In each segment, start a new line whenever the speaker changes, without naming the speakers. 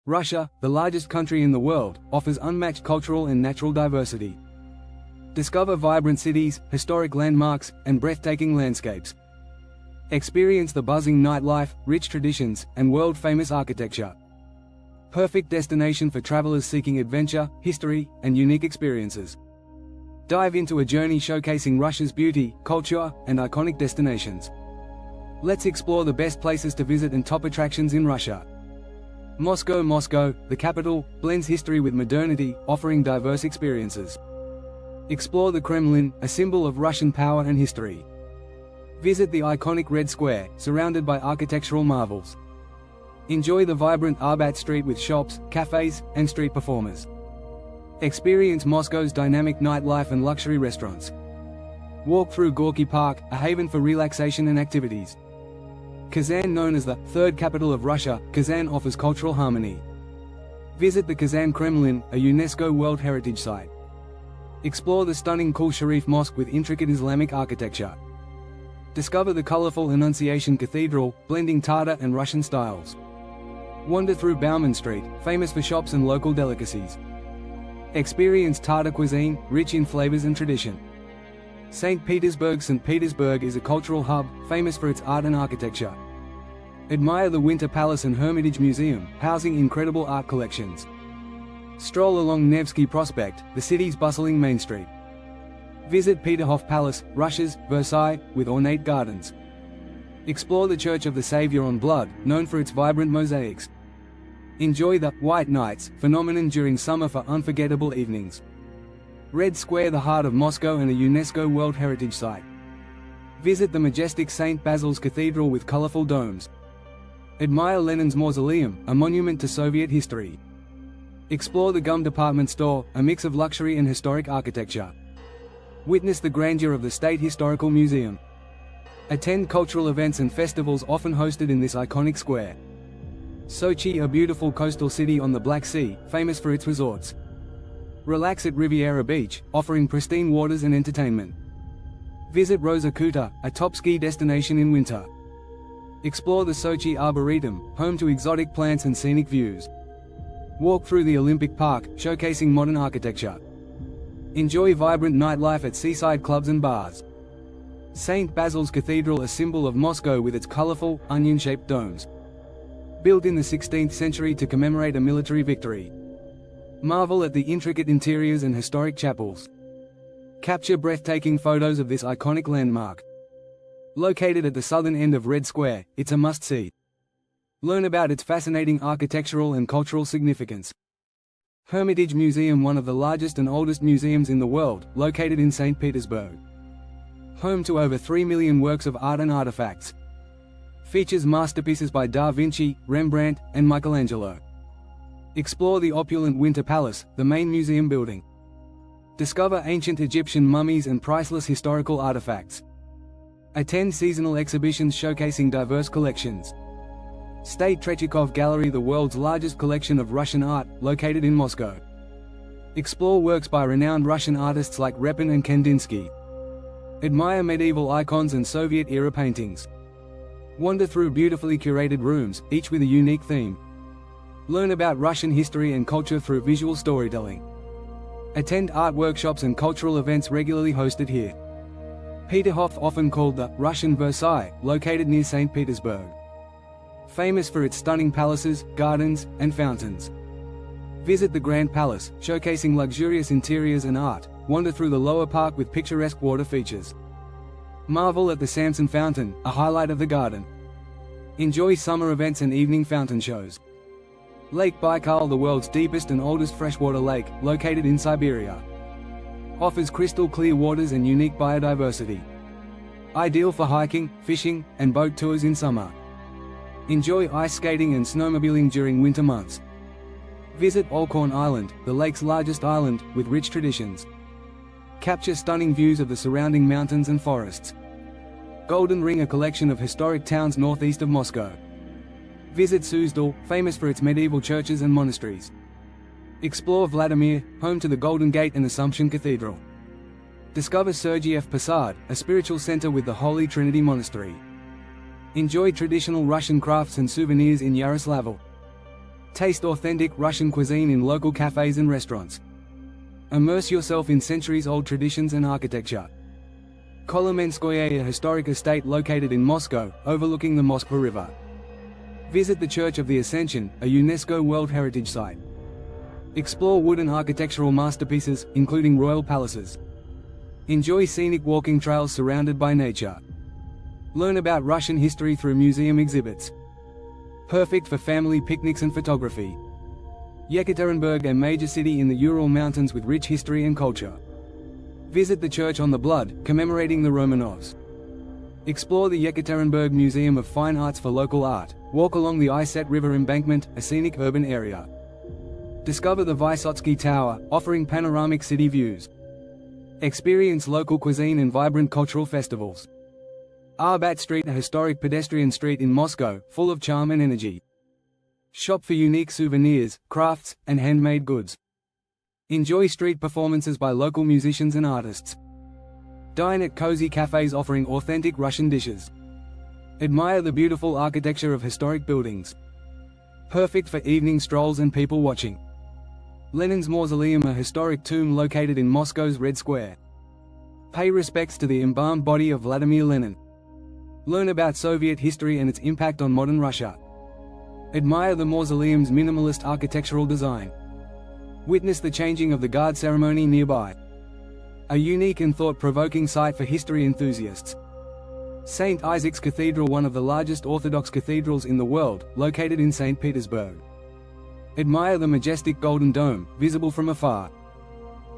Russia, the largest country in the world, offers unmatched cultural and natural diversity. Discover vibrant cities, historic landmarks, and breathtaking landscapes. Experience the buzzing nightlife, rich traditions, and world-famous architecture. Perfect destination for travelers seeking adventure, history, and unique experiences. Dive into a journey showcasing Russia's beauty, culture, and iconic destinations. Let's explore the best places to visit and top attractions in Russia. Moscow, the capital, blends history with modernity, offering diverse experiences. Explore the Kremlin, a symbol of Russian power and history. Visit the iconic Red Square, surrounded by architectural marvels. Enjoy the vibrant Arbat Street with shops, cafes, and street performers. Experience Moscow's dynamic nightlife and luxury restaurants. Walk through Gorky Park, a haven for relaxation and activities. Kazan, known as the third capital of Russia, Kazan offers cultural harmony. Visit the Kazan Kremlin, a UNESCO World Heritage Site. Explore the stunning Kul Sharif Mosque with intricate Islamic architecture. Discover the colorful Annunciation Cathedral, blending Tatar and Russian styles. Wander through Bauman Street, famous for shops and local delicacies. Experience Tatar cuisine, rich in flavors and tradition. St. Petersburg is a cultural hub, famous for its art and architecture. Admire the Winter Palace and Hermitage Museum, housing incredible art collections. Stroll along Nevsky Prospect, the city's bustling main street. Visit Peterhof Palace, Russia's Versailles, with ornate gardens. Explore the Church of the Savior on Blood, known for its vibrant mosaics. Enjoy the White Nights phenomenon during summer for unforgettable evenings. Red Square, the heart of Moscow and a UNESCO World Heritage Site. Visit the majestic St. Basil's Cathedral with colorful domes. Admire Lenin's Mausoleum, a monument to Soviet history. Explore the GUM department store, a mix of luxury and historic architecture. Witness the grandeur of the State Historical Museum. Attend cultural events and festivals often hosted in this iconic square. Sochi, a beautiful coastal city on the Black Sea, famous for its resorts. Relax at Riviera Beach, offering pristine waters and entertainment. Visit Rosa Kuta, a top ski destination in winter. Explore the Sochi Arboretum, home to exotic plants and scenic views. Walk through the Olympic Park, showcasing modern architecture. Enjoy vibrant nightlife at seaside clubs and bars. St. Basil's Cathedral, a symbol of Moscow with its colorful, onion-shaped domes. Built in the 16th century to commemorate a military victory. Marvel at the intricate interiors and historic chapels. Capture breathtaking photos of this iconic landmark. Located at the southern end of Red Square, it's a must-see. Learn about its fascinating architectural and cultural significance. Hermitage Museum, one of the largest and oldest museums in the world, located in St. Petersburg. Home to over 3 million works of art and artifacts. Features masterpieces by Da Vinci, Rembrandt, and Michelangelo. Explore the opulent Winter Palace, the main museum building. Discover ancient Egyptian mummies and priceless historical artifacts. Attend seasonal exhibitions showcasing diverse collections. State Tretyakov Gallery, the world's largest collection of Russian art, located in Moscow. Explore works by renowned Russian artists like Repin and Kandinsky. Admire medieval icons and Soviet-era paintings. Wander through beautifully curated rooms, each with a unique theme. Learn about Russian history and culture through visual storytelling. Attend art workshops and cultural events regularly hosted here. Peterhof, often called the Russian Versailles, located near St. Petersburg. Famous for its stunning palaces, gardens, and fountains. Visit the Grand Palace, showcasing luxurious interiors and art. Wander through the lower park with picturesque water features. Marvel at the Samson Fountain, a highlight of the garden. Enjoy summer events and evening fountain shows. Lake Baikal, the world's deepest and oldest freshwater lake, located in Siberia. Offers crystal clear waters and unique biodiversity. Ideal for hiking, fishing, and boat tours in summer. Enjoy ice skating and snowmobiling during winter months. Visit Olkhorn Island, the lake's largest island, with rich traditions. Capture stunning views of the surrounding mountains and forests. Golden Ring, a collection of historic towns northeast of Moscow. Visit Suzdal, famous for its medieval churches and monasteries. Explore Vladimir, home to the Golden Gate and Assumption Cathedral. Discover Sergiev Posad, a spiritual center with the Holy Trinity Monastery. Enjoy traditional Russian crafts and souvenirs in Yaroslavl. Taste authentic Russian cuisine in local cafes and restaurants. Immerse yourself in centuries-old traditions and architecture. Kolomenskoye, a historic estate located in Moscow, overlooking the Moskva River. Visit the Church of the Ascension, a UNESCO World Heritage Site. Explore wooden architectural masterpieces, including royal palaces. Enjoy scenic walking trails surrounded by nature. Learn about Russian history through museum exhibits. Perfect for family picnics and photography. Yekaterinburg, a major city in the Ural Mountains with rich history and culture. Visit the Church on the Blood, commemorating the Romanovs. Explore the Yekaterinburg Museum of Fine Arts for local art. Walk along the Iset River embankment, a scenic urban area. Discover the Vysotsky Tower, offering panoramic city views. Experience local cuisine and vibrant cultural festivals. Arbat Street, a historic pedestrian street in Moscow, full of charm and energy. Shop for unique souvenirs, crafts, and handmade goods. Enjoy street performances by local musicians and artists. Dine at cozy cafes offering authentic Russian dishes. Admire the beautiful architecture of historic buildings. Perfect for evening strolls and people watching. Lenin's Mausoleum, a historic tomb located in Moscow's Red Square. Pay respects to the embalmed body of Vladimir Lenin. Learn about Soviet history and its impact on modern Russia. Admire the mausoleum's minimalist architectural design. Witness the changing of the guard ceremony nearby. A unique and thought-provoking site for history enthusiasts. St. Isaac's Cathedral, one of the largest Orthodox cathedrals in the world, located in St. Petersburg. Admire the majestic Golden Dome, visible from afar.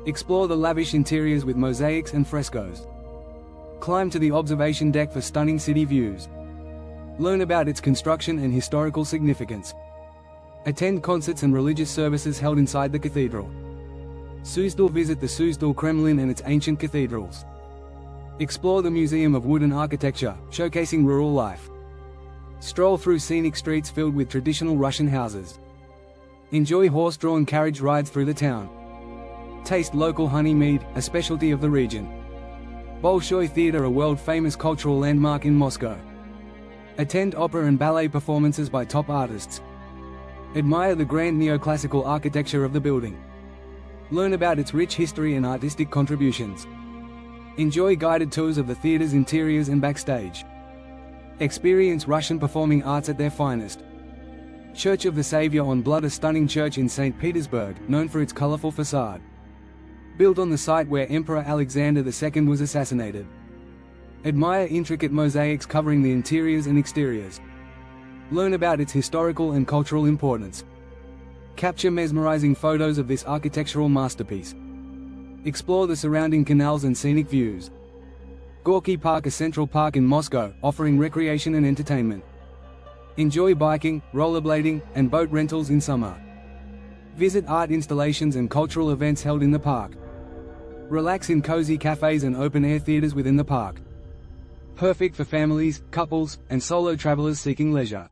Explore the lavish interiors with mosaics and frescoes. Climb to the observation deck for stunning city views. Learn about its construction and historical significance. Attend concerts and religious services held inside the cathedral. Suzdal, visit the Suzdal Kremlin and its ancient cathedrals. Explore the Museum of Wooden Architecture, showcasing rural life. Stroll through scenic streets filled with traditional Russian houses. Enjoy horse-drawn carriage rides through the town. Taste local honey mead, a specialty of the region. Bolshoi Theatre, a world-famous cultural landmark in Moscow. Attend opera and ballet performances by top artists. Admire the grand neoclassical architecture of the building. Learn about its rich history and artistic contributions. Enjoy guided tours of the theatre's interiors and backstage. Experience Russian performing arts at their finest. Church of the Savior on Blood, a stunning church in St. Petersburg, known for its colorful facade. Built on the site where Emperor Alexander II was assassinated. Admire intricate mosaics covering the interiors and exteriors. Learn about its historical and cultural importance. Capture mesmerizing photos of this architectural masterpiece. Explore the surrounding canals and scenic views. Gorky Park, a central park in Moscow, offering recreation and entertainment. Enjoy biking, rollerblading, and boat rentals in summer. Visit art installations and cultural events held in the park. Relax in cozy cafes and open-air theaters within the park. Perfect for families, couples, and solo travelers seeking leisure.